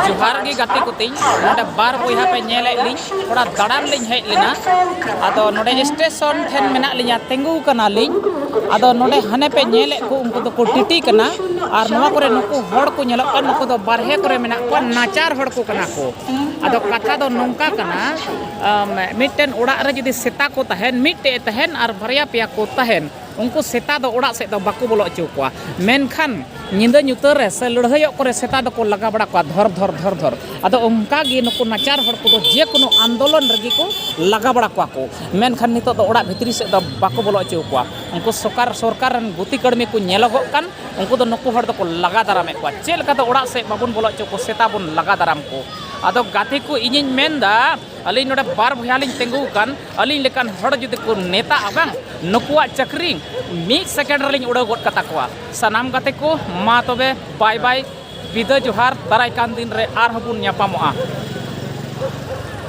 जोहार गे गाते को तीन नोडे बार बोया पे नेले लिंग थोड़ा दड़ान लिंग हेज लेना आदो नोडे स्टेशन ठेन मेना लिंगा तेंगु कना लिंग आदो नोडे हने पे नेले को उनको तो को टिटी कना और नवा करे नुकु हड़ को नेलो कन नुकु तो बारहे करे मेना को नाचार हड़ को कना को आदो कथा दो नोंका कना मिटन उड़ा रे जदी सेता को तहन मिटे तहन और भरिया पिया को तहन उनको सेता दो उड़ा से दो बाकू बोलो अचु को मेनखान निंदा ᱧᱩᱛᱟᱹᱨ ᱨᱮ ᱥᱮ ᱞᱟᱹᱲᱦᱟᱹᱭᱚᱜ ᱠᱚᱨᱮ ᱥᱮᱛᱟ ᱫᱚᱠᱚ ᱞᱟᱜᱟ ᱵᱟᱲᱟ ᱠᱚᱣᱟ ধর ᱟᱫᱚ ᱚᱱᱠᱟ ᱜᱮ ᱱᱩᱠᱩ ᱱᱟᱪᱟᱨ ᱦᱚᱲ ᱠᱚᱫᱚ ᱡᱮ ᱠᱳᱱᱳ ᱟᱱᱫᱳᱞᱚᱱ ᱨᱮᱜᱮ ᱠᱚ ᱞᱟᱜᱟ ᱵᱟᱲᱟ ᱠᱚᱣᱟ ᱠᱚ ᱢᱮᱱᱠᱷᱟᱱ ᱱᱤᱛᱚᱜ ᱫᱚ ᱚᱲᱟᱜ ᱵᱷᱤᱛᱨᱤ ᱥᱮᱫ ᱫᱚ ᱵᱟᱠᱚ ᱵᱚᱞᱚ ᱦᱚᱪᱚ ᱠᱚᱣᱟ ᱩᱱᱠᱩ ᱥᱚᱨᱠᱟᱨ ᱨᱮᱱ ᱜᱩᱛᱤ ᱠᱟᱹᱲᱢᱤ ᱠᱚ ᱧᱮᱞᱚᱜᱚᱜ ᱠᱟᱱ ᱩᱱᱠᱩ ᱫᱚ ᱱᱩᱠᱩ ᱦᱚᱲ ᱫᱚᱠᱚ ᱞᱟᱜᱟ ᱫᱟᱨᱟᱢᱮᱫ ᱠᱚᱣᱟ ᱪᱮᱫ ᱞᱮᱠᱟ ᱫᱚ ᱚᱲᱟᱜ ᱥᱮᱫ ᱵᱟᱵᱚᱱ ᱵᱚᱞᱚ ᱦᱚᱪᱚ ᱠᱚ ᱥᱮᱛᱟ ᱵᱚᱱ ᱞᱟᱜᱟ ᱫᱟᱨᱟᱢ ᱠᱚ ᱟᱫᱚ ᱜᱟᱛᱮ ᱠᱚ ᱤᱧᱤᱧ ᱢᱮᱱᱫᱟ ᱟᱹᱞᱤᱧ ᱱᱚᱰᱮ ᱵᱟᱨ ᱵᱚᱭᱦᱟ ᱞᱤᱧ ᱛᱤᱸᱜᱩ ᱟᱠᱟᱱ ᱟᱹᱞᱤᱧ ᱞᱮᱠᱟᱱ ᱦᱚᱲ ᱡᱩᱫᱤ ᱠᱚ ᱱᱮᱛᱟᱜᱼᱟ ᱵᱟᱝ ᱱᱩᱠᱩᱣᱟᱜ ᱪᱟᱹᱠᱨᱤ ᱢᱤᱫ ᱥᱮᱠᱮন্ড ᱨᱮᱞᱤᱧ ᱩᱲᱟᱹᱣ ᱜᱚᱫ ᱠᱟᱛᱟ ᱠᱚᱣᱟ ᱥᱟᱱᱟᱢ ᱜᱟᱛᱮ ᱠᱚ ᱢᱟ ᱛᱚᱵᱮ ᱵᱟᱭ ᱵᱟᱭ विदा जोहार दाराय कान दिन रे आर हबुन ᱧᱟᱯᱟᱢᱚᱜᱼᱟ।